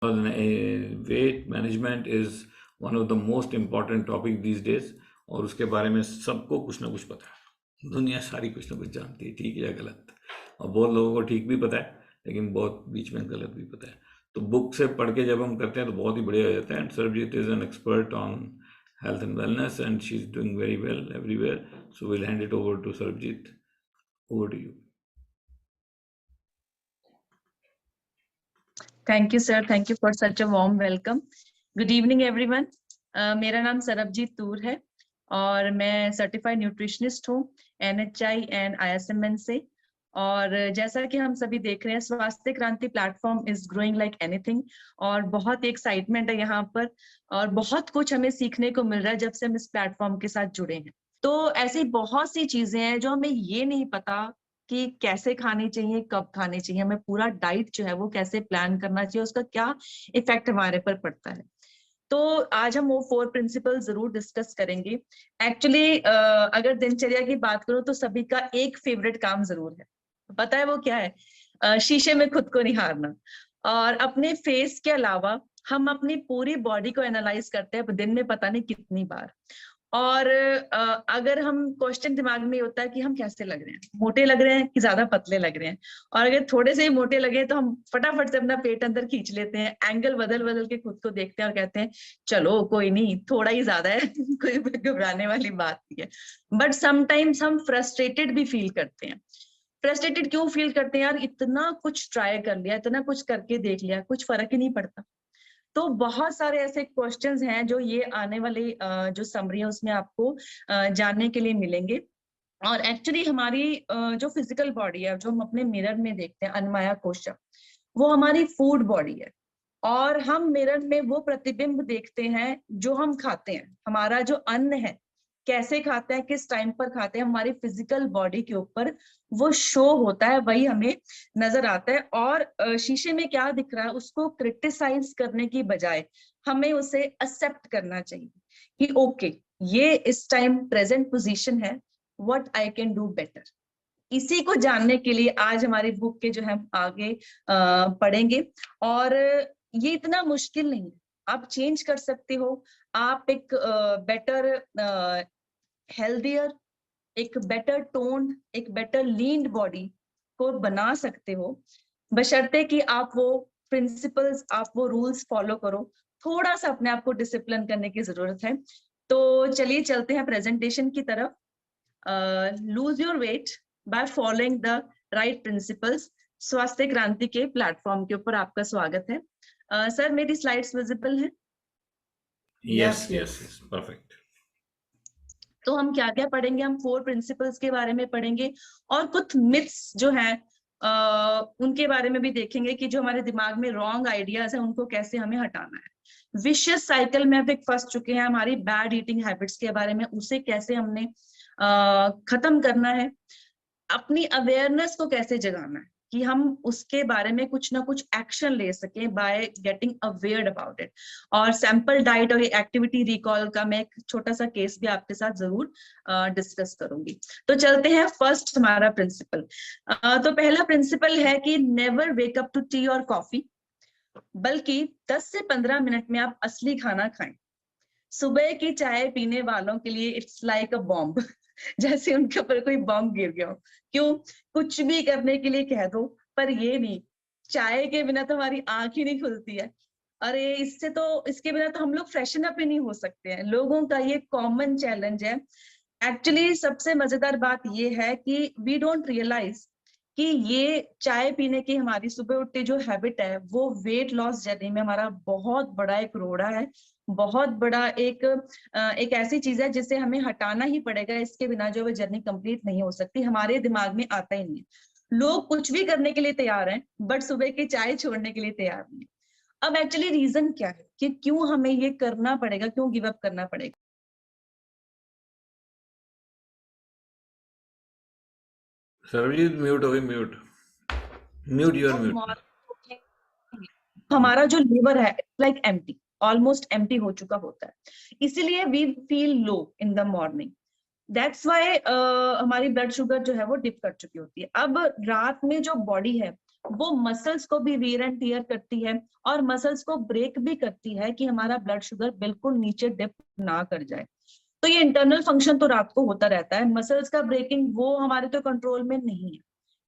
Weight management is one of the most important topic these days, और उसके बारे में सबको कुछ ना कुछ पता है। दुनिया सारी कुछ ना कुछ जानती है, ठीक या गलत, और बहुत लोगों को ठीक भी पता है, लेकिन बहुत बीच में गलत भी पता है। तो बुक से पढ़ के जब हम करते हैं तो बहुत ही बढ़िया हो जाता है। And Sarabjit is an expert on health and wellness, and she's doing very well everywhere. So we'll hand it over to Sarabjit. Over to you. Thank you, sir. Thank you for such a warm welcome. Good evening, everyone. मेरा नाम सरबजीत तूर है और मैं certified nutritionist हूँ NHI and ISMN से। और जैसा कि हम सभी देख रहे हैं, स्वास्थ्य क्रांति platform is growing like anything, और बहुत एक्साइटमेंट है यहाँ पर, और बहुत कुछ हमें सीखने को मिल रहा है जब से हम इस प्लेटफॉर्म के साथ जुड़े हैं। तो ऐसी बहुत सी चीजें हैं जो हमें ये नहीं पता कि कैसे खानी चाहिए, कब खानी चाहिए, हमें पूरा डाइट जो है वो कैसे प्लान करना चाहिए, उसका क्या इफेक्ट हमारे पर पड़ता है। तो आज हम वो 4 प्रिंसिपल जरूर डिस्कस करेंगे। एक्चुअली अगर दिनचर्या की बात करूं तो सभी का एक फेवरेट काम जरूर है, पता है वो क्या है? शीशे में खुद को निहारना। और अपने फेस के अलावा हम अपनी पूरी बॉडी को एनालाइज करते हैं दिन में पता नहीं कितनी बार। और अगर हम क्वेश्चन दिमाग में होता है कि हम कैसे लग रहे हैं, मोटे लग रहे हैं कि ज्यादा पतले लग रहे हैं, और अगर थोड़े से ही मोटे लगे तो हम फटाफट से अपना पेट अंदर खींच लेते हैं, एंगल बदल बदल के खुद को देखते हैं और कहते हैं चलो कोई नहीं, थोड़ा ही ज्यादा है कोई घबराने वाली बात नहीं है। बट समटाइम्स हम फ्रस्ट्रेटेड भी फील करते हैं। फ्रस्ट्रेटेड क्यों फील करते हैं? यार इतना कुछ ट्राई कर लिया, इतना कुछ करके देख लिया, कुछ फर्क ही नहीं पड़ता। तो बहुत सारे ऐसे क्वेश्चंस हैं जो ये आने वाले जो समरी है उसमें आपको जानने के लिए मिलेंगे। और एक्चुअली हमारी जो फिजिकल बॉडी है, जो हम अपने मिरर में देखते हैं, अन्माया कोशा, वो हमारी फूड बॉडी है। और हम मिरर में वो प्रतिबिंब देखते हैं जो हम खाते हैं। हमारा जो अन्न है, कैसे खाते हैं, किस टाइम पर खाते हैं, हमारी फिजिकल बॉडी के ऊपर वो शो होता है, वही हमें नजर आता है। और शीशे में क्या दिख रहा है उसको क्रिटिसाइज करने की बजाय हमें उसे एक्सेप्ट करना चाहिए कि ओके, ये इस टाइम प्रेजेंट पोजीशन है, what I can do better. इसी को जानने के लिए आज हमारी बुक के जो है आगे पढ़ेंगे। और ये इतना मुश्किल नहीं है, आप चेंज कर सकते हो। आप एक बेटर हेल्दियर, एक बेटर टोन्ड, एक बेटर लीन्ड बॉडी को बना सकते हो, बशर्ते कि आप वो प्रिंसिपल्स, आप वो रूल्स फॉलो करो। थोड़ा सा अपने आप को डिसिप्लिन करने की जरूरत है। तो चलिए चलते हैं प्रेजेंटेशन की तरफ। Lose your weight by following the right principles, स्वास्थ्य क्रांति के प्लेटफॉर्म के ऊपर आपका स्वागत है। सर मेरी स्लाइड्स विजिबल हैं? Yes yes yes, perfect. तो हम क्या क्या पढ़ेंगे? हम 4 प्रिंसिपल्स के बारे में पढ़ेंगे और कुछ मिथ्स जो हैं उनके बारे में भी देखेंगे कि जो हमारे दिमाग में रॉन्ग आइडियाज हैं उनको कैसे हमें हटाना है। विशियस साइकिल में अब एक फंस चुके हैं, हमारी बैड ईटिंग हैबिट्स के बारे में, उसे कैसे हमने खत्म करना है। अपनी अवेयरनेस को कैसे जगाना है कि हम उसके बारे में कुछ ना कुछ एक्शन ले सकें बाय गेटिंग अवेयर्ड अबाउट इट। और सैंपल डाइट और एक्टिविटी रिकॉल का मैं एक छोटा सा केस भी आपके साथ जरूर डिस्कस करूंगी। तो चलते हैं फर्स्ट हमारा प्रिंसिपल। तो पहला प्रिंसिपल है कि never wake up to tea और कॉफी, बल्कि 10 से 15 मिनट में आप असली खाना खाएं। सुबह की चाय पीने वालों के लिए इट्स लाइक अ बॉम्ब जैसे उनके ऊपर कोई बॉम्ब गिर गया हो। क्यों? कुछ भी करने के लिए कह दो, पर ये नहीं, चाय के बिना तो हमारी आंख ही नहीं खुलती है। अरे इससे तो, इसके बिना तो हम लोग फ्रेशन अप ही नहीं हो सकते हैं। लोगों का ये कॉमन चैलेंज है। एक्चुअली सबसे मजेदार बात ये है कि वी डोंट रियलाइज कि ये चाय पीने की हमारी सुबह उठते जो हैबिट है वो वेट लॉस जर्नी में हमारा बहुत बड़ा एक रोड़ा है, बहुत बड़ा एक ऐसी चीज है जिसे हमें हटाना ही पड़ेगा। इसके बिना जो वो जर्नी कंप्लीट नहीं हो सकती, हमारे दिमाग में आता ही नहीं है। लोग कुछ भी करने के लिए तैयार हैं बट सुबह की चाय छोड़ने के लिए तैयार नहीं। अब एक्चुअली रीजन क्या है कि क्यों हमें ये करना पड़ेगा, क्यों गिव अप करना पड़ेगा? सरबजीत म्यूट हो गई, म्यूट म्यूट, यूर म्यूट। हमारा जो लिवर है लाइक एम्प्टी, ऑलमोस्ट एम्प्टी हो चुका होता है, इसीलिए we feel low in the morning. That's why हमारी ब्लड शुगर जो है वो डिप कर चुकी होती है। अब रात में जो बॉडी है वो मसल्स को भी वीर एंड टीयर करती है और मसल्स को ब्रेक भी करती है कि हमारा ब्लड शुगर बिल्कुल नीचे डिप ना कर जाए। तो ये इंटरनल फंक्शन तो रात को होता रहता है, मसल्स का ब्रेकिंग वो हमारे तो कंट्रोल में नहीं है,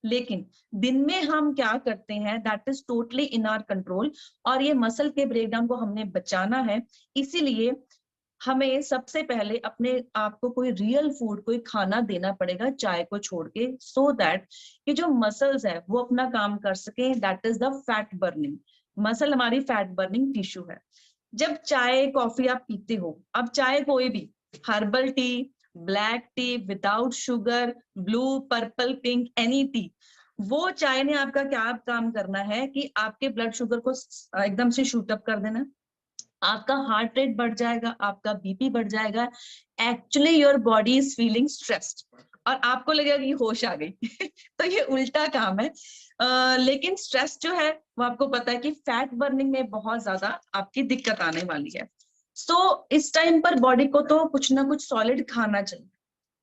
लेकिन दिन में हम क्या करते हैं that is totally in our control. और ये मसल के ब्रेकडाउन को हमने बचाना है, इसीलिए हमें सबसे पहले अपने आप को कोई रियल फूड, कोई खाना देना पड़ेगा चाय को छोड़ के, सो दैट कि जो मसल्स है वो अपना काम कर सके। That is the fat burning. Muscle हमारी फैट बर्निंग टिश्यू है। जब चाय कॉफी आप पीते हो, अब चाय कोई भी, herbal tea, black T without sugar, blue, purple, pink, any T, वो चाय ने आपका क्या काम करना है कि आपके ब्लड शुगर को एकदम से शूट अप कर देना, आपका हार्ट रेट बढ़ जाएगा, आपका बीपी बढ़ जाएगा। Actually your body is feeling stressed और आपको लगेगा कि होश आ गई तो ये उल्टा काम है। लेकिन स्ट्रेस जो है वो आपको पता है कि फैट बर्निंग में बहुत ज्यादा आपकी दिक्कत आने वाली है। सो इस टाइम पर बॉडी को तो कुछ ना कुछ सॉलिड खाना चाहिए।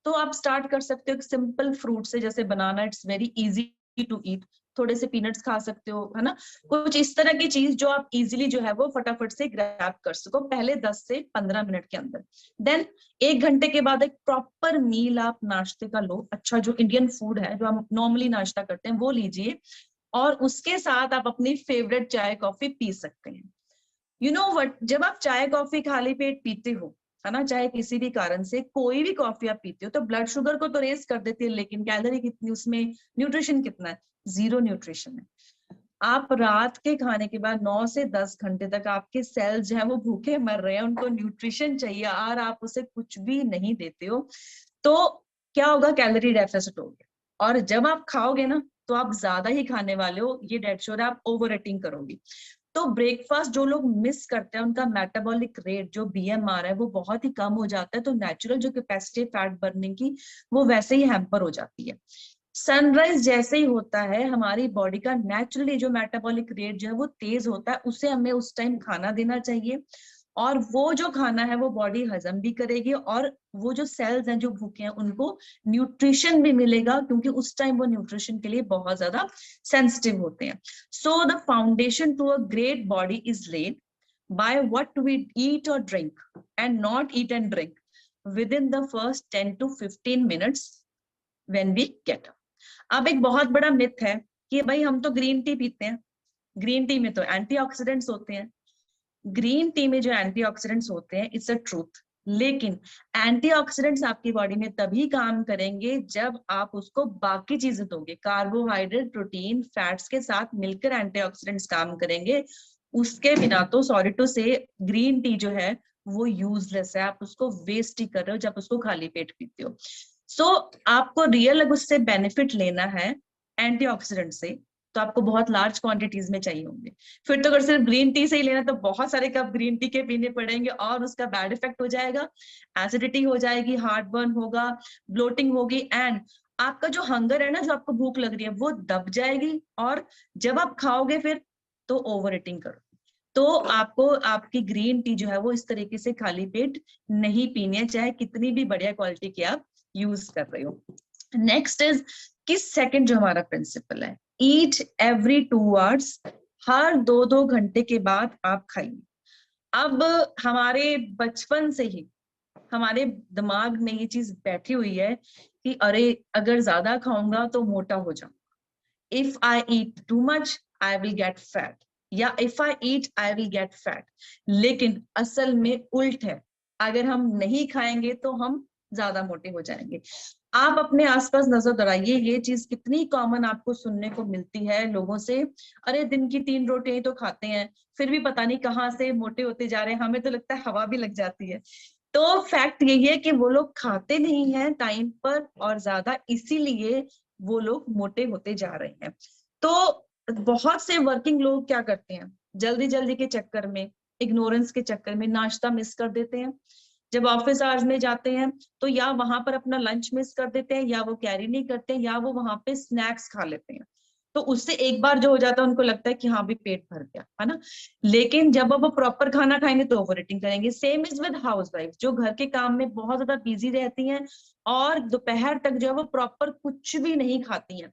तो आप स्टार्ट कर सकते हो सिंपल फ्रूट से, जैसे banana, it's very easy to eat. थोड़े से पीनट्स खा सकते हो, है ना, कुछ इस तरह की चीज जो आप इजीली जो है वो फटाफट से ग्रैब कर सको पहले 10 से 15 मिनट के अंदर। देन 1 घंटे के बाद एक प्रॉपर मील आप नाश्ते का लो, अच्छा जो इंडियन फूड है जो हम नॉर्मली नाश्ता करते हैं वो लीजिए, और उसके साथ आप अपनी फेवरेट चाय कॉफी पी सकते हैं। यू नो वट, जब आप चाय कॉफी खाली पेट पीते हो, है ना, चाहे किसी भी कारण से कोई भी कॉफी आप पीते हो, तो ब्लड शुगर को तो रेस कर देती है, लेकिन कैलोरी कितनी उसमें, न्यूट्रिशन कितना है, जीरो न्यूट्रिशन है। आप रात के खाने के बाद 9 से 10 घंटे तक आपके सेल्स जो है वो भूखे मर रहे हैं, उनको न्यूट्रिशन चाहिए और आप उसे कुछ भी नहीं देते हो, तो क्या होगा, कैलोरी डेफिसिट होगा। और जब आप खाओगे ना तो आप ज्यादा ही खाने वाले हो, ये डेड श्योर है, आप ओवर ईटिंग करोगे। तो ब्रेकफास्ट जो लोग मिस करते हैं उनका मेटाबॉलिक रेट जो बीएमआर है वो बहुत ही कम हो जाता है, तो नेचुरल जो कैपेसिटी फैट बर्निंग की वो वैसे ही हैम्पर हो जाती है। सनराइज जैसे ही होता है हमारी बॉडी का नेचुरली जो मेटाबॉलिक रेट जो है वो तेज होता है, उसे हमें उस टाइम खाना देना चाहिए, और वो जो खाना है वो बॉडी हजम भी करेगी, और वो जो सेल्स हैं जो भूखे हैं उनको न्यूट्रिशन भी मिलेगा, क्योंकि उस टाइम वो न्यूट्रिशन के लिए बहुत ज्यादा सेंसिटिव होते हैं। So the foundation to a great body is laid by what we eat और drink, and not eat and drink within the first 10 to 15 minutes when we get up. अब एक बहुत बड़ा मिथ है कि भाई हम तो ग्रीन टी पीते हैं, ग्रीन टी में तो एंटीऑक्सीडेंट्स होते हैं। ग्रीन टी में जो एंटीऑक्सीडेंट्स होते हैं, इट्स अ ट्रूथ, लेकिन एंटीऑक्सीडेंट्स आपकी बॉडी में तभी काम करेंगे जब आप उसको बाकी चीजें दोगे, कार्बोहाइड्रेट, प्रोटीन, फैट्स के साथ मिलकर एंटीऑक्सीडेंट्स काम करेंगे। उसके बिना तो सॉरी टू से ग्रीन टी जो है वो यूजलेस है, आप उसको वेस्ट ही कर रहे हो जब उसको खाली पेट पीते हो। सो आपको रियल उससे बेनिफिट लेना है एंटीऑक्सीडेंट से, तो आपको बहुत लार्ज क्वांटिटीज में चाहिए होंगे। फिर तो अगर सिर्फ ग्रीन टी से ही लेना तो बहुत सारे कप ग्रीन टी के पीने पड़ेंगे और उसका बैड इफेक्ट हो जाएगा, एसिडिटी हो जाएगी, हार्ट बर्न होगा, ब्लोटिंग होगी, एंड आपका जो हंगर है ना, जो आपको भूख लग रही है वो दब जाएगी, और जब आप खाओगे फिर तो ओवर ईटिंग करो। तो आपको आपकी ग्रीन टी जो है वो इस तरीके से खाली पेट नहीं पीनी है, चाहे कितनी भी बढ़िया क्वालिटी की आप यूज कर रहे हो। नेक्स्ट इज कि सेकंड जो हमारा प्रिंसिपल है, ईट एवरी 2 hours, हर 2-2 घंटे के बाद आप खाइए। अब हमारे बचपन से ही हमारे दिमाग में ये चीज बैठी हुई है कि अरे अगर ज्यादा खाऊंगा तो मोटा हो जाऊंगा, if I eat too much I will get fat, या if I eat I will get fat। लेकिन असल में उल्ट है, अगर हम नहीं खाएंगे तो हम ज्यादा मोटे हो जाएंगे। आप अपने आसपास नजर दौड़ाइए, ये चीज कितनी कॉमन आपको सुनने को मिलती है लोगों से, अरे दिन की 3 रोटियां तो खाते हैं फिर भी पता नहीं कहाँ से मोटे होते जा रहे हैं, हमें तो लगता है हवा भी लग जाती है। तो फैक्ट यही है कि वो लोग खाते नहीं हैं टाइम पर और ज्यादा, इसीलिए वो लोग मोटे होते जा रहे हैं। तो बहुत से वर्किंग लोग क्या करते हैं, जल्दी जल्दी के चक्कर में, इग्नोरेंस के चक्कर में नाश्ता मिस कर देते हैं। जब ऑफिस आवर्स में जाते हैं तो या वहां पर अपना लंच मिस कर देते हैं, या वो कैरी नहीं करते हैं, या वो वहां पे स्नैक्स खा लेते हैं। तो उससे एक बार जो हो जाता है उनको लगता है कि हाँ भी पेट भर गया, है ना। लेकिन जब अब वो प्रॉपर खाना खाएंगे तो ओवर ईटिंग करेंगे। Same is with house wife, जो घर के काम में बहुत ज्यादा बिजी रहती हैं और दोपहर तक जो है वो प्रॉपर कुछ भी नहीं खाती हैं।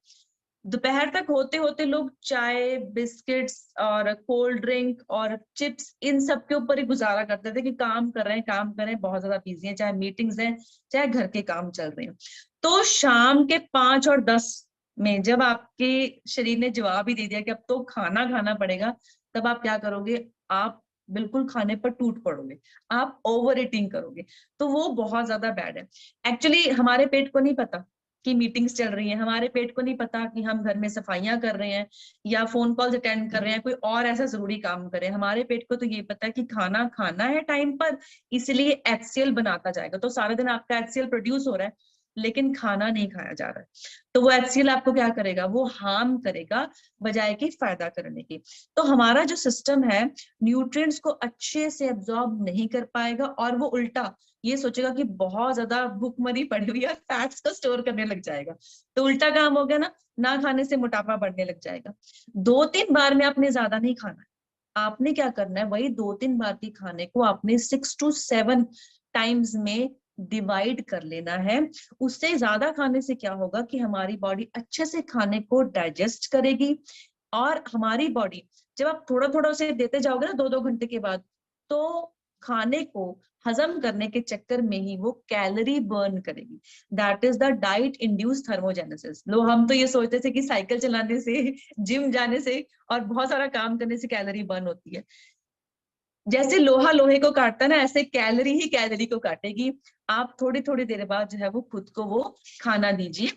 दोपहर तक होते होते लोग चाय, बिस्किट्स और कोल्ड ड्रिंक और चिप्स इन सब के ऊपर ही गुजारा करते थे कि काम कर रहे हैं, काम कर रहे हैं, बहुत ज्यादा बिजी हैं, चाहे मीटिंग्स हैं, चाहे घर के काम चल रहे हैं। तो शाम के 5 और 10 में जब आपके शरीर ने जवाब ही दे दिया कि अब तो खाना खाना पड़ेगा, तब आप क्या करोगे? आप बिल्कुल खाने पर टूट पड़ोगे, आप ओवर ईटिंग करोगे। तो वो बहुत ज्यादा बैड है। एक्चुअली हमारे पेट को नहीं पता कि मीटिंग्स चल रही हैं, हमारे पेट को नहीं पता कि हम घर में सफाइयां कर रहे हैं या फोन कॉल्स अटेंड कर रहे हैं, कोई और ऐसा जरूरी काम कर रहे हैं। हमारे पेट को तो ये पता है कि खाना खाना है टाइम पर, इसलिए HCl बनाता जाएगा। तो सारा दिन आपका HCl प्रोड्यूस हो रहा है लेकिन खाना नहीं खाया जा रहा है, तो वो HCl आपको क्या करेगा? वो हार्म करेगा बजाय कि फायदा करने की। तो हमारा जो सिस्टम है न्यूट्रिएंट्स को अच्छे से एब्जॉर्ब नहीं कर पाएगा और वो उल्टा ये सोचेगा कि बहुत ज्यादा भूखमरी पड़ी हुई है, फैट्स को स्टोर करने लग जाएगा। तो उल्टा काम हो गया ना खाने से मोटापा बढ़ने लग जाएगा। 2-3 बार में आपने ज्यादा नहीं खाना है। आपने क्या करना है? वही 2-3 बार की खाने को आपने 6 to 7 टाइम्स में डिवाइड कर लेना है। उससे ज्यादा खाने से क्या होगा कि हमारी बॉडी अच्छे से खाने को डाइजेस्ट करेगी और हमारी बॉडी जब आप थोड़ा थोड़ा उसे देते जाओगे ना 2-2 घंटे के बाद, तो खाने को हजम करने के चक्कर में ही वो कैलोरी बर्न करेगी। That is the diet induced thermogenesis. लो हम तो ये सोचते थे कि साइकिल चलाने से, जिम जाने से और बहुत सारा काम करने से कैलोरी बर्न होती है। जैसे लोहा लोहे को काटता है ना, ऐसे कैलोरी ही कैलोरी को काटेगी। आप थोड़ी थोड़ी देर बाद जो है वो खुद को वो खाना दीजिए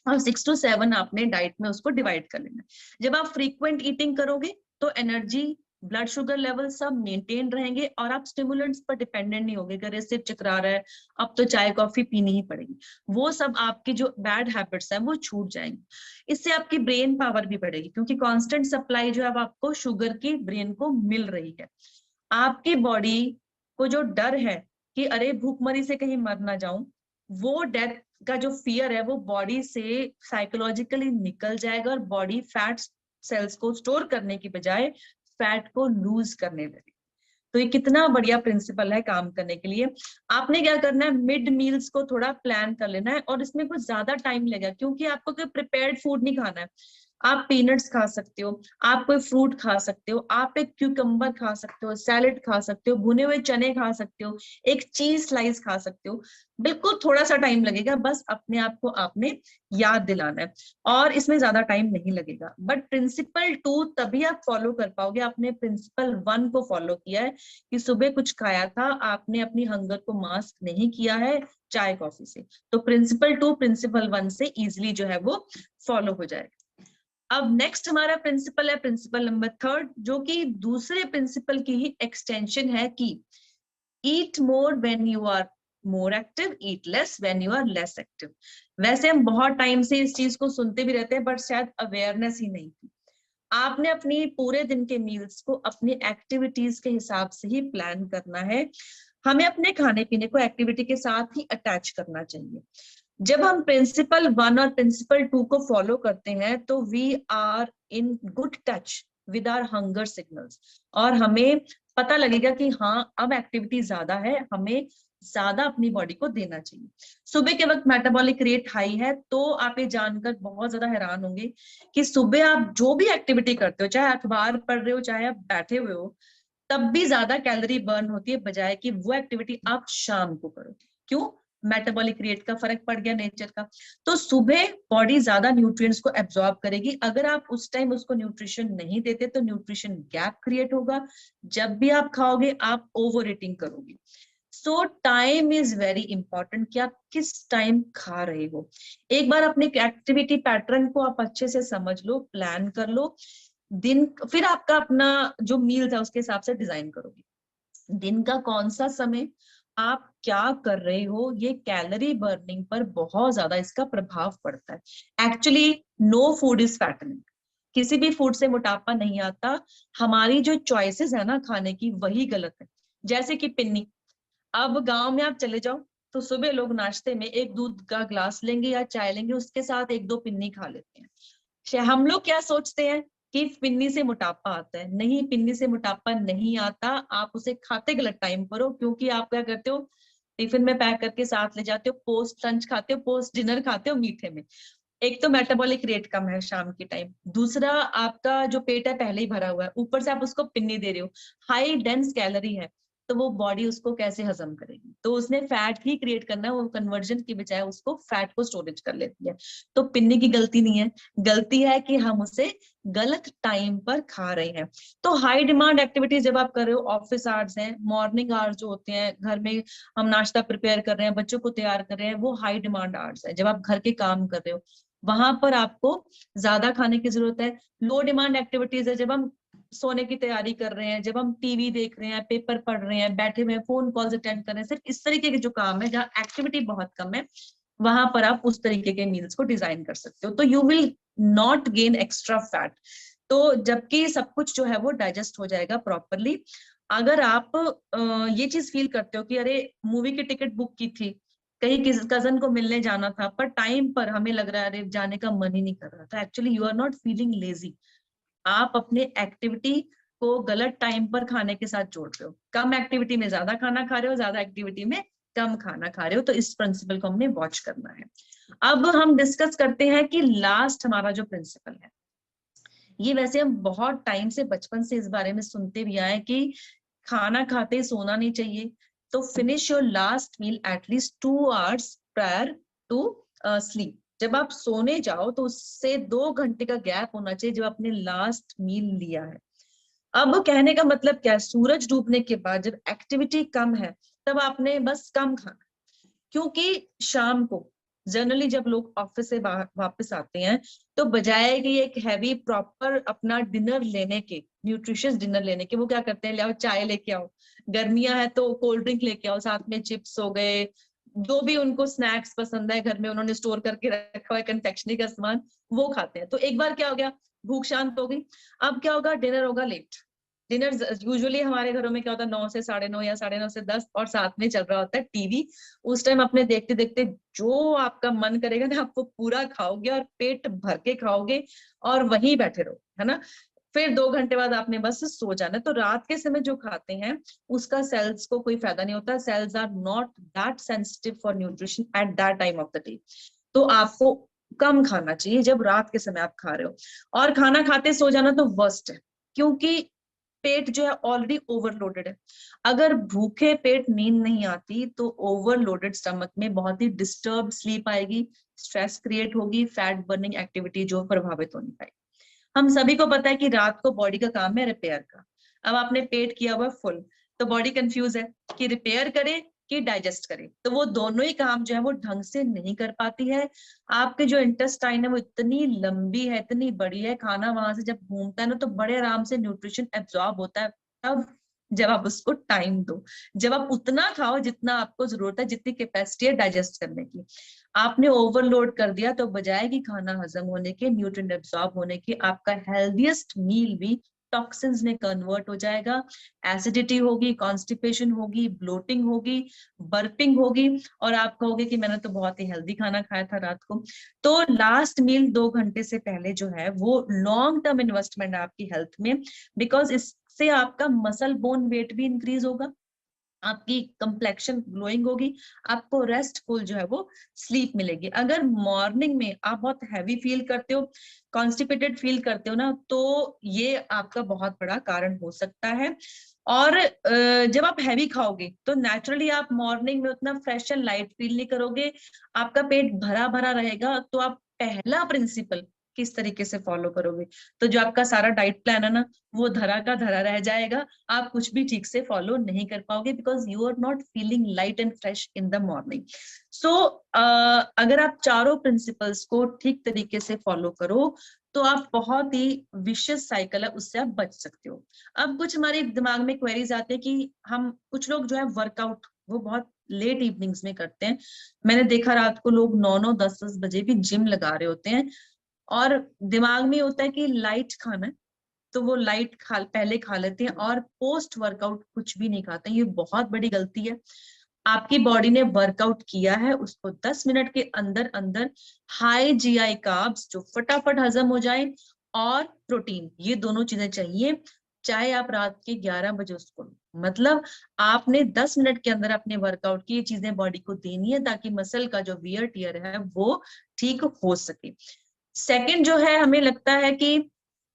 और 6 to 7 आपने डाइट में उसको डिवाइड कर लेना। जब आप फ्रीक्वेंट ईटिंग करोगे तो एनर्जी, ब्लड शुगर लेवल सब मेंटेन रहेंगे और आप स्टिमुलेंट्स पर डिपेंडेंट नहीं होगे। अगर सिर चकरा रहा है, अब तो चाय कॉफी पीनी ही पड़ेगी। वो सब आपकी जो बैड हैबिट्स हैं वो छूट जाएंगी। इससे आपकी ब्रेन पावर भी बढ़ेगी क्योंकि कांस्टेंट सप्लाई जो है अब आपको शुगर की ब्रेन को मिल रही है। आपकी बॉडी को जो डर है कि अरे भूखमरी से कहीं मर ना जाऊं, वो डेथ का जो फियर है वो बॉडी से साइकोलॉजिकली निकल जाएगा और बॉडी फैट सेल्स को स्टोर करने की बजाय फैट को लूज करने लगे। तो ये कितना बढ़िया प्रिंसिपल है काम करने के लिए। आपने क्या करना है? मिड मील्स को थोड़ा प्लान कर लेना है और इसमें कुछ ज्यादा टाइम लगेगा क्योंकि आपको कोई प्रिपेयर्ड फूड नहीं खाना है। आप पीनट्स खा सकते हो, आप कोई फ्रूट खा सकते हो, आप एक क्यूकम्बर खा सकते हो, सैलेड खा सकते हो, भुने हुए चने खा सकते हो, एक चीज स्लाइस खा सकते हो। बिल्कुल थोड़ा सा टाइम लगेगा, बस अपने आप को आपने याद दिलाना है और इसमें ज्यादा टाइम नहीं लगेगा। बट प्रिंसिपल 2 तभी आप फॉलो कर पाओगे। आपने प्रिंसिपल 1 को फॉलो किया है कि सुबह कुछ खाया था, आपने अपनी हंगर को मास्क नहीं किया है चाय कॉफी से, तो प्रिंसिपल 2 प्रिंसिपल 1 से इजिली जो है वो फॉलो हो जाएगा। अब नेक्स्ट हमारा प्रिंसिपल है प्रिंसिपल नंबर 3, जो कि दूसरे प्रिंसिपल की ही एक्सटेंशन है कि eat more when you are more active, eat less when you are less active. वैसे हम बहुत टाइम से इस चीज को सुनते भी रहते हैं बट शायद अवेयरनेस ही नहीं थी। आपने अपनी पूरे दिन के मील्स को अपनी एक्टिविटीज के हिसाब से ही प्लान करना है। हमें अपने खाने पीने को एक्टिविटी के साथ ही अटैच करना चाहिए। जब हम प्रिंसिपल 1 और प्रिंसिपल 2 को फॉलो करते हैं तो we are in good touch with our hunger signals और हमें पता लगेगा कि हाँ अब एक्टिविटी ज्यादा है, हमें ज्यादा अपनी बॉडी को देना चाहिए। सुबह के वक्त मेटाबॉलिक रेट हाई है तो आप ये जानकर बहुत ज्यादा हैरान होंगे कि सुबह आप जो भी एक्टिविटी करते हो, चाहे अखबार पढ़ रहे हो, चाहे आप बैठे हुए हो, तब भी ज्यादा कैलोरी बर्न होती है बजाय कि वो एक्टिविटी आप शाम को करो। क्यों? मेटाबॉलिक रेट का फर्क पड़ गया नेचर का। तो सुबह बॉडी ज्यादा न्यूट्रिएंट्स को एब्जॉर्ब करेगी। अगर आप उस टाइम उसको न्यूट्रिशन नहीं देते तो न्यूट्रिशन गैप क्रिएट होगा। जब भी आप खाओगे आप ओवर ईटिंग करोगे। सो टाइम इज वेरी इंपॉर्टेंट कि आप किस टाइम खा रहे हो। एक बार अपने एक्टिविटी पैटर्न को आप अच्छे से समझ लो, प्लान कर लो, दिन फिर आपका अपना जो मील था उसके हिसाब से डिजाइन करोगे। दिन का कौन सा समय आप क्या कर रहे हो, ये कैलोरी बर्निंग पर बहुत ज्यादा इसका प्रभाव पड़ता है। Actually no food is fattening, किसी भी फूड से मोटापा नहीं आता। हमारी जो चॉइसेस है ना खाने की वही गलत है। जैसे कि पिन्नी, अब गांव में आप चले जाओ तो सुबह लोग नाश्ते में एक दूध का ग्लास लेंगे या चाय लेंगे, उसके साथ 1-2 पिन्नी खा लेते हैं। हम लोग क्या सोचते हैं कि पिन्नी से मोटापा आता है। नहीं, पिन्नी से मोटापा नहीं आता, आप उसे खाते गलत टाइम पर हो, क्योंकि आप क्या करते हो, टिफिन में पैक करके साथ ले जाते हो, पोस्ट लंच खाते हो, पोस्ट डिनर खाते हो मीठे में। एक तो मेटाबॉलिक रेट कम है शाम के टाइम, दूसरा आपका जो पेट है पहले ही भरा हुआ है, ऊपर से आप उसको पिन्नी दे रहे हो, हाई डेंस कैलोरी है, तो वो बॉडी उसको कैसे हजम करेगी? तो उसने फैट ही क्रिएट करना है, वो कन्वर्जन की बजाय उसको फैट को स्टोरेज कर लेती है। तो पिन्नी की गलती नहीं है, गलती है कि हम उसे गलत टाइम पर खा रहे हैं। तो हाई डिमांड एक्टिविटीज जब आप कर रहे हो, ऑफिस आवर्स हैं, मॉर्निंग आवर्स जो होते हैं, घर में हम नाश्ता प्रिपेयर कर रहे हैं, बच्चों को तैयार कर रहे हैं, वो हाई डिमांड आवर्स है। जब आप घर के काम कर रहे हो, वहां पर आपको ज्यादा खाने की जरूरत है। लो डिमांड एक्टिविटीज है जब हम सोने की तैयारी कर रहे हैं, जब हम टीवी देख रहे हैं, पेपर पढ़ रहे हैं, बैठे हुए फोन कॉल्स अटेंड कर रहे हैं, सिर्फ इस तरीके के जो काम है जहाँ एक्टिविटी बहुत कम है, वहां पर आप उस तरीके के मील्स को डिजाइन कर सकते हो। तो you will not gain extra fat, तो जबकि सब कुछ जो है वो डाइजेस्ट हो जाएगा प्रॉपरली। अगर आप ये चीज फील करते हो कि अरे मूवी की टिकट बुक की थी, कहीं किसी कजन को मिलने जाना था, पर टाइम पर हमें लग रहा है अरे जाने का मन ही नहीं कर रहा, तो actually you are not feeling lazy, आप अपने एक्टिविटी को गलत टाइम पर खाने के साथ जोड़ रहे हो। कम एक्टिविटी में ज्यादा खाना खा रहे हो, ज्यादा एक्टिविटी में कम खाना खा रहे हो। तो इस प्रिंसिपल को हमने वॉच करना है। अब हम डिस्कस करते हैं कि लास्ट हमारा जो प्रिंसिपल है, ये वैसे हम बहुत टाइम से, बचपन से इस बारे में सुनते भी आए कि खाना खाते ही सोना नहीं चाहिए। तो finish your last meal at least 2 hours prior to sleep. जब आप सोने जाओ तो उससे 2 घंटे का गैप होना चाहिए जब आपने लास्ट मील लिया है। अब कहने का मतलब क्या है, सूरज डूबने के बाद जब एक्टिविटी कम है तब आपने बस कम खाना, क्योंकि शाम को जनरली जब लोग ऑफिस से वापस आते हैं, तो बजाय कि एक हैवी प्रॉपर अपना डिनर लेने के, न्यूट्रिशियस डिनर लेने के, वो क्या करते हैं, ले आओ चाय लेके आओ, गर्मियां है तो कोल्ड ड्रिंक लेके आओ, साथ में चिप्स हो गए, जो भी उनको स्नैक्स पसंद है घर में उन्होंने स्टोर करके रखा हुआ है कन्फेक्शनरी का सामान, वो खाते हैं। तो एक बार क्या हो गया, भूख शांत हो गई। अब क्या होगा, डिनर होगा लेट। डिनर यूजुअली हमारे घरों में क्या होता है, 9 से 9:30 या 9:30 से 10, और साथ में चल रहा होता है टीवी। उस टाइम अपने देखते देखते जो आपका मन करेगा ना, आपको पूरा खाओगे और पेट भर के खाओगे और वहीं बैठे रहो, है ना। फिर 2 घंटे बाद आपने बस सो जाना है। तो रात के समय जो खाते हैं उसका सेल्स को कोई फायदा नहीं होता, cells are not that sensitive for nutrition at that time of the day. तो आपको कम खाना चाहिए जब रात के समय आप खा रहे हो। और खाना खाते सो जाना तो वर्स्ट है, क्योंकि पेट जो है ऑलरेडी ओवरलोडेड है। अगर भूखे पेट नींद नहीं आती तो ओवरलोडेड स्टमक में बहुत ही डिस्टर्ब स्लीप आएगी, स्ट्रेस क्रिएट होगी, फैट बर्निंग एक्टिविटी जो प्रभावित होनी पाएगी। हम सभी को पता है कि रात को बॉडी का काम है रिपेयर का। अब आपने पेट किया हुआ फुल, तो बॉडी कंफ्यूज है कि रिपेयर करे कि डाइजेस्ट करे, तो वो दोनों ही काम जो है वो ढंग से नहीं कर पाती है। आपके जो इंटेस्टाइन है वो इतनी लंबी है, इतनी बड़ी है, खाना वहां से जब घूमता है ना तो बड़े आराम से न्यूट्रिशन एब्जॉर्ब होता है, तब जब आप उसको टाइम दो, जब आप उतना खाओ जितना आपको जरूरत है, जितनी कैपेसिटी है डाइजेस्ट करने की। आपने ओवरलोड कर दिया तो बजाय कि खाना हजम होने के, न्यूट्रिएंट एब्जॉर्ब होने के, आपका हेल्दीएस्ट मील भी टॉक्सिन्स में कन्वर्ट हो जाएगा, एसिडिटी होगी, कॉन्स्टिपेशन होगी, ब्लोटिंग होगी, बर्पिंग होगी, और आप कहोगे कि मैंने तो बहुत ही हेल्दी खाना खाया था रात को। तो लास्ट मील 2 घंटे से पहले जो है वो लॉन्ग टर्म इन्वेस्टमेंट है आपकी हेल्थ में, बिकॉज इससे आपका मसल बोन वेट भी इंक्रीज होगा, आपकी कंप्लेक्शन ग्लोइंग होगी, आपको रेस्टफुल जो है वो स्लीप मिलेगी। अगर मॉर्निंग में आप बहुत हैवी फील करते हो, कॉन्स्टिपेटेड फील करते हो ना, तो ये आपका बहुत बड़ा कारण हो सकता है। और जब आप हैवी खाओगे तो नेचुरली आप मॉर्निंग में उतना फ्रेश एंड लाइट फील नहीं करोगे, आपका पेट भरा भरा रहेगा। तो आप पहला प्रिंसिपल किस तरीके से फॉलो करोगे, तो जो आपका सारा डाइट प्लान है ना वो धरा का धरा रह जाएगा, आप कुछ भी ठीक से फॉलो नहीं कर पाओगे, because you are not feeling light and fresh in the morning. So अगर आप चारों प्रिंसिपल्स को ठीक तरीके से फॉलो करो तो आप बहुत ही विशियस साइकिल है उससे आप बच सकते हो। अब कुछ हमारे दिमाग में क्वेरीज आते हैं कि हम, कुछ लोग जो है वर्कआउट वो बहुत लेट इवनिंग्स में करते हैं। मैंने देखा रात को लोग 9-9 10-10 बजे भी जिम लगा रहे होते हैं, और दिमाग में होता है कि लाइट खाना है तो वो लाइट पहले खा लेते हैं और पोस्ट वर्कआउट कुछ भी नहीं खाते हैं। ये बहुत बड़ी गलती है। आपकी बॉडी ने वर्कआउट किया है, उसको 10 मिनट के अंदर अंदर हाई जीआई कार्ब्स जो फटाफट हजम हो जाए और प्रोटीन, ये दोनों चीजें चाहिए। चाहे आप रात के 11 बजे उसको लो, मतलब आपने 10 मिनट के अंदर अपने वर्कआउट की ये चीजें बॉडी को देनी है ताकि मसल का जो वियर टियर है वो ठीक हो सके। सेकंड जो है, हमें लगता है कि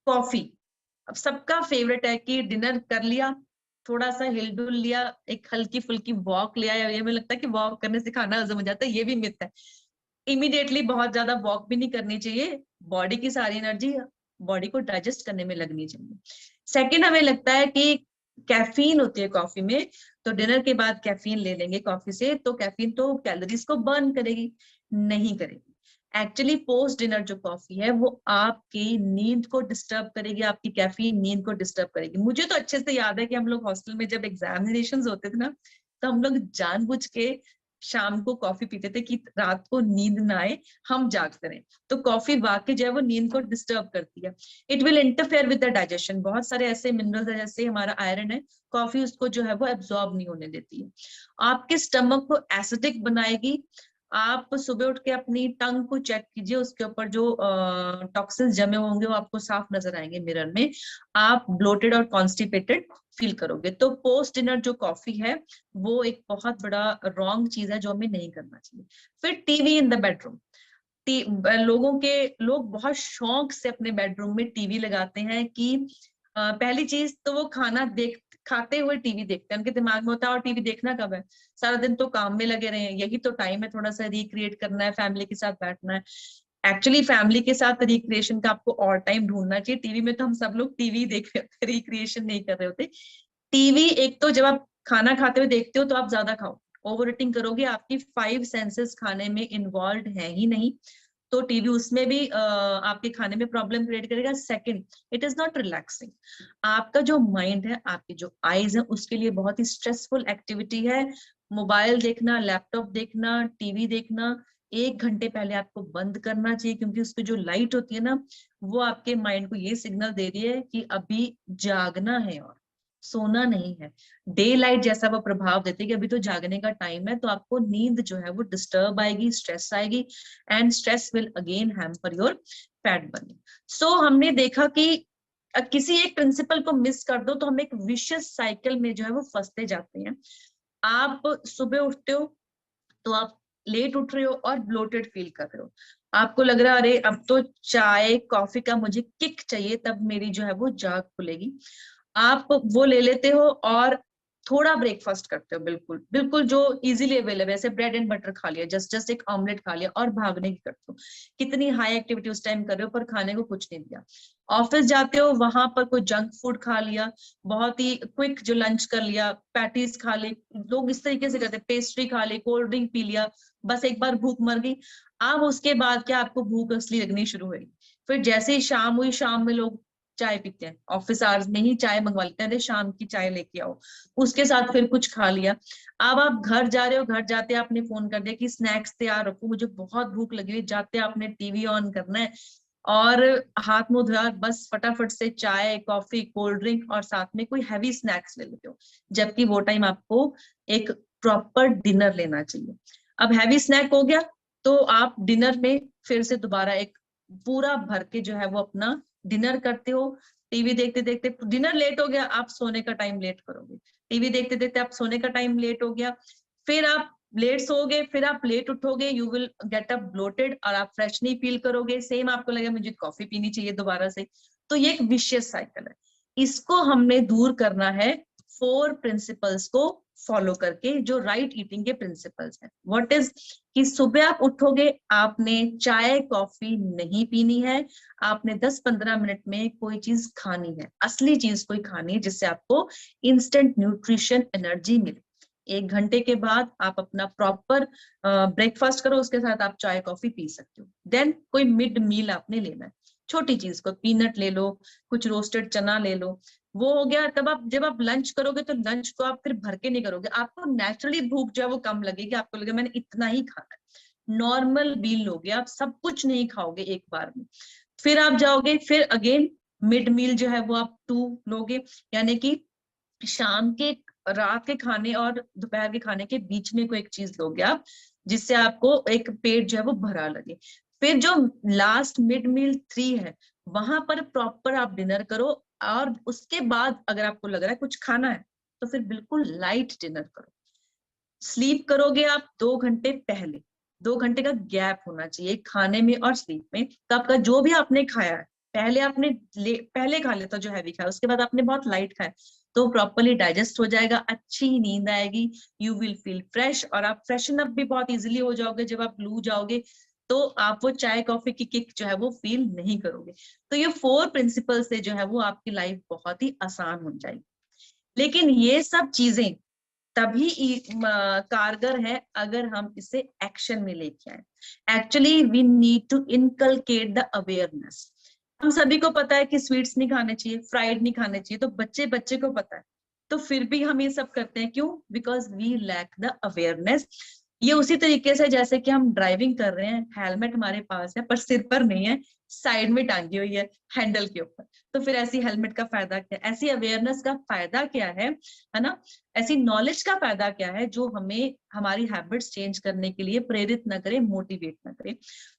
कॉफी, अब सबका फेवरेट है कि डिनर कर लिया, थोड़ा सा हिलडुल लिया, एक हल्की फुल्की वॉक लिया, या ये मुझे लगता है कि वॉक करने से खाना हजम हो जाता है, ये भी मिथ है। इमीडिएटली बहुत ज्यादा वॉक भी नहीं करनी चाहिए, बॉडी की सारी एनर्जी बॉडी को डाइजेस्ट करने में लगनी चाहिए। सेकंड, हमें लगता है कि कैफीन होती है कॉफी में, तो डिनर के बाद कैफीन ले लेंगे कॉफी से तो कैफीन तो कैलोरीज को बर्न करेगी, नहीं करेगी। एक्चुअली पोस्ट डिनर जो कॉफी है वो आपकी नींद को डिस्टर्ब करेगी, आपकी कैफीन नींद को डिस्टर्ब करेगी। मुझे तो अच्छे से याद है कि हम लोग हॉस्टल में जब एग्जामिनेशन होते थे ना, तो हम लोग जानबूझ के शाम को कॉफी पीते थे कि रात को नींद ना आए, हम जागते रहे। तो कॉफी वाकई जो है वो नींद को डिस्टर्ब करती है। It will interfere with the digestion, बहुत सारे ऐसे मिनरल्स है जैसे हमारा आयरन है, कॉफी उसको जो है वो एब्जॉर्ब नहीं होने देती है, आपके स्टमक को एसिडिक बनाएगी। आप सुबह उठ के अपनी टंग को चेक कीजिए, उसके ऊपर जो टॉक्सिन्स जमे होंगे वो आपको साफ नजर आएंगे मिरर में, आप ब्लोटेड और कॉन्स्टिपेटेड फील करोगे। तो पोस्ट डिनर जो कॉफी है वो एक बहुत बड़ा रॉन्ग चीज है जो हमें नहीं करना चाहिए। फिर टीवी इन द बेडरूम, लोग बहुत शौक से अपने बेडरूम में टीवी लगाते हैं कि पहली चीज तो वो खाते हुए टीवी देखते हैं, उनके दिमाग में होता है और टीवी देखना कब है, सारा दिन तो काम में लगे रहे हैं, यही तो टाइम है थोड़ा सा रिक्रिएट करना है, फैमिली के साथ बैठना है। एक्चुअली फैमिली के साथ रिक्रिएशन का आपको और टाइम ढूंढना चाहिए, टीवी में तो हम सब लोग टीवी देख रहे होते, रिक्रिएशन नहीं कर रहे होते। टीवी एक तो जब आप खाना खाते हुए देखते हो तो आप ज्यादा खाओ, ओवर ईटिंग करोगे, आपकी 5 सेंसेस खाने में इन्वॉल्व है ही नहीं, तो टीवी उसमें भी आपके खाने में प्रॉब्लम क्रिएट करेगा। Second, it is not relaxing, आपका जो माइंड है, आपकी जो आईज है, उसके लिए बहुत ही स्ट्रेसफुल एक्टिविटी है। मोबाइल देखना, लैपटॉप देखना, टीवी देखना 1 घंटे पहले आपको बंद करना चाहिए, क्योंकि उसकी जो लाइट होती है ना, वो आपके माइंड को ये सिग्नल दे रही है कि अभी जागना है और सोना नहीं है। डे लाइट जैसा वो प्रभाव देते हैं कि अभी तो जागने का टाइम है, तो आपको नींद जो है वो डिस्टर्ब आएगी, स्ट्रेस आएगी, and stress will again hamper your fat burning. So हमने देखा कि किसी एक प्रिंसिपल को मिस कर दो तो हम एक विशियस साइकिल में जो है वो फंसते जाते हैं। आप सुबह उठते हो तो आप लेट उठ रहे हो और ब्लोटेड फील कर रहे हो, आपको लग रहा है अरे अब तो चाय कॉफी का मुझे किक चाहिए, तब मेरी जो है वो जाग खुलेगी। आप वो ले लेते हो और थोड़ा ब्रेकफास्ट करते हो, बिल्कुल बिल्कुल जो इजीली अवेलेबल, जैसे ब्रेड एंड बटर खा लिया, जस्ट एक ऑमलेट खा लिया और भागने की करते हो। कितनी हाई एक्टिविटी उस टाइम कर रहे हो पर खाने को कुछ नहीं दिया। ऑफिस जाते हो, वहां पर कोई जंक फूड खा लिया, बहुत ही क्विक जो लंच कर लिया, पैटीज खा ली, लोग इस तरीके से करते, पेस्ट्री खा ली, कोल्ड ड्रिंक पी लिया, बस एक बार भूख मर गई। अब उसके बाद क्या आपको भूख असली लगनी शुरू हुई, फिर जैसे ही शाम हुई, शाम में लोग चाय पीते हैं, ऑफिस आवर्स में ही चाय मंगवा लेते हैं, अरे शाम की चाय लेके आओ, उसके साथ फिर कुछ खा लिया। अब आप घर जा रहे हो, घर जाते आपने फोन कर दिया कि स्नैक्स तैयार रखो, मुझे बहुत भूख लगी हुई, जाते आपने टीवी ऑन करना है और हाथ मुंह धोया, बस फटाफट से चाय कॉफी कोल्ड ड्रिंक और साथ में कोई हैवी स्नैक्स ले लेते हो, जबकि वो टाइम आपको एक प्रॉपर डिनर लेना चाहिए। अब हैवी स्नैक हो गया तो आप डिनर में फिर से दोबारा एक पूरा भर के जो है वो अपना डिनर करते हो। टीवी देखते देखते डिनर लेट हो गया, आप सोने का टाइम लेट करोगे, टीवी देखते देखते आप सोने का टाइम लेट हो गया, फिर आप लेट सोओगे, फिर आप लेट उठोगे, you will get up bloated और आप फ्रेश नहीं फील करोगे, सेम आपको लगेगा मुझे कॉफी पीनी चाहिए दोबारा से। तो ये एक विशियस साइकिल है, इसको हमने दूर करना है 4 प्रिंसिपल्स को फॉलो करके, जो राइट ईटिंग के प्रिंसिपल्स हैं। व्हाट इज कि सुबह आप उठोगे, आपने चाय कॉफी नहीं पीनी है, आपने 10-15 मिनट में कोई चीज खानी है, असली चीज कोई खानी है जिससे आपको इंस्टेंट न्यूट्रिशन एनर्जी मिले। 1 घंटे के बाद आप अपना प्रॉपर ब्रेकफास्ट करो, उसके साथ आप चाय कॉफी पी सकते हो। देन कोई मिड मील आपने लेना है, छोटी चीज को पीनट ले लो, कुछ रोस्टेड चना ले लो, वो हो गया। तब आप जब आप लंच करोगे तो लंच को आप फिर भर के नहीं करोगे, आपको नेचुरली भूख जो है वो कम लगेगी, आपको लगेगा मैंने इतना ही खाना है, नॉर्मल मील लोगे आप, सब कुछ नहीं खाओगे एक बार में। फिर आप जाओगे, फिर अगेन मिड मील जो है वो आप 2 लोगे, यानी कि शाम के रात के खाने और दोपहर के खाने के बीच में कोई एक चीज लोगे आप, जिससे आपको एक पेट जो है वो भरा लगे। फिर जो लास्ट मिड मील 3 है, वहां पर प्रॉपर आप डिनर करो, और उसके बाद अगर आपको लग रहा है कुछ खाना है तो फिर बिल्कुल लाइट डिनर करो। स्लीप करोगे आप 2 घंटे पहले, 2 घंटे का गैप होना चाहिए खाने में और स्लीप में। तो आपका जो भी आपने खाया है, पहले आपने पहले खा लेता जो हैवी खाया, उसके बाद आपने बहुत लाइट खाया, तो प्रॉपरली डाइजेस्ट हो जाएगा, अच्छी नींद आएगी, यू विल फील फ्रेश, और आप फ्रेशन अप भी बहुत इजीली हो जाओगे। जब आप लू जाओगे तो आप वो चाय कॉफी की किक जो है वो फील नहीं करोगे। तो ये 4 प्रिंसिपल से जो है वो आपकी लाइफ बहुत ही आसान हो जाएगी। लेकिन ये सब चीजें तभी कारगर है अगर हम इसे एक्शन में लेके आए। Actually we need to inculcate the awareness. हम सभी को पता है कि स्वीट्स नहीं खाने चाहिए, फ्राइड नहीं खाने चाहिए, तो बच्चे बच्चे को पता है, तो फिर भी हम ये सब करते हैं। क्यों? Because we lack the awareness. ये उसी तरीके से जैसे कि हम ड्राइविंग कर रहे हैं, हेलमेट हमारे पास है पर सिर पर नहीं है, साइड में टांगी हुई है हैंडल के ऊपर, तो फिर ऐसी हेलमेट का फायदा क्या, ऐसी अवेयरनेस का फायदा क्या है ना? ऐसी नॉलेज का फायदा क्या है जो हमें हमारी हैबिट्स चेंज करने के लिए प्रेरित ना करे, मोटिवेट ना करे?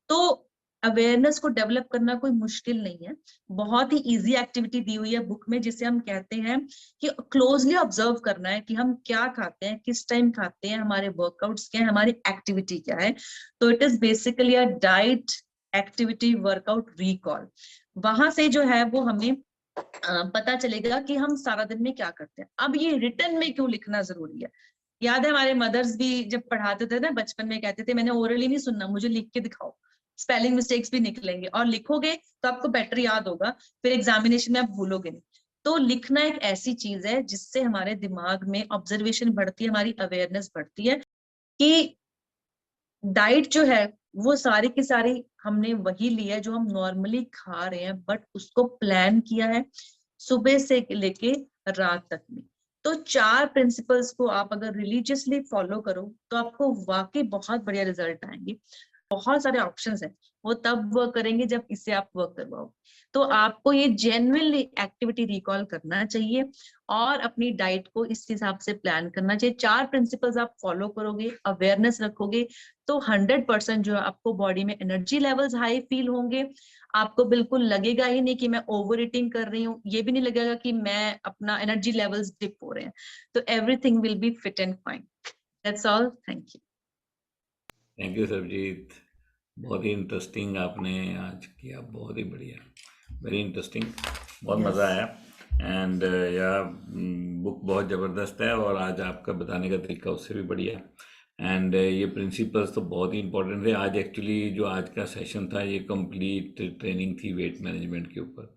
तो अवेयरनेस को डेवलप करना कोई मुश्किल नहीं है, बहुत ही इजी एक्टिविटी दी हुई है बुक में, जिसे हम कहते हैं कि क्लोजली ऑब्जर्व करना है कि हम क्या खाते हैं, किस टाइम खाते हैं, हमारे वर्कआउट्स क्या है, हमारी एक्टिविटी क्या है। तो it is basically a diet activity workout recall. वहां से जो है वो हमें पता चलेगा कि हम सारा दिन में क्या करते हैं। अब ये रिटर्न में क्यों लिखना जरूरी है? याद है हमारे मदर्स भी जब पढ़ाते थे ना बचपन में, कहते थे मैंने ओरली नहीं सुनना, मुझे लिख के दिखाओ, स्पेलिंग मिस्टेक्स भी निकलेंगे, और लिखोगे तो आपको बेटर याद होगा, फिर एग्जामिनेशन में आप भूलोगे नहीं। तो लिखना एक ऐसी चीज है जिससे हमारे दिमाग में ऑब्जर्वेशन बढ़ती है, हमारी अवेयरनेस बढ़ती है कि डाइट जो है वो सारी की सारी हमने वही ली है जो हम नॉर्मली खा रहे हैं, बट उसको प्लान किया है सुबह से लेके रात तक में। तो 4 प्रिंसिपल्स को आप अगर रिलीजियसली फॉलो करो तो आपको वाकई बहुत बढ़िया रिजल्ट आएंगे। बहुत सारे ऑप्शंस हैं, वो तब वर्क करेंगे जब इससे आप वर्क करवाओ। तो आपको ये जेन्युइनली एक्टिविटी रिकॉल करना चाहिए और अपनी डाइट को इस हिसाब से प्लान करना चाहिए। 4 प्रिंसिपल्स आप फॉलो करोगे, अवेयरनेस रखोगे, तो 100% जो है आपको बॉडी में एनर्जी लेवल्स हाई फील होंगे। आपको बिल्कुल लगेगा ही नहीं कि मैं ओवर ईटिंग कर रही हूँ, ये भी नहीं लगेगा कि मैं अपना एनर्जी लेवल्स डिप हो रहे हैं। तो everything will be fit and fine. That's all, thank you. Thank you Sarabjit, बहुत ही इंटरेस्टिंग आपने आज किया, बहुत ही बढ़िया, वेरी इंटरेस्टिंग, बहुत मज़ा आया। एंड या बुक बहुत ज़बरदस्त है और आज आपका बताने का तरीका उससे भी बढ़िया। एंड ये प्रिंसिपल्स तो बहुत ही इंपॉर्टेंट थे। आज एक्चुअली जो आज का सेशन था ये कंप्लीट ट्रेनिंग थी वेट मैनेजमेंट के ऊपर,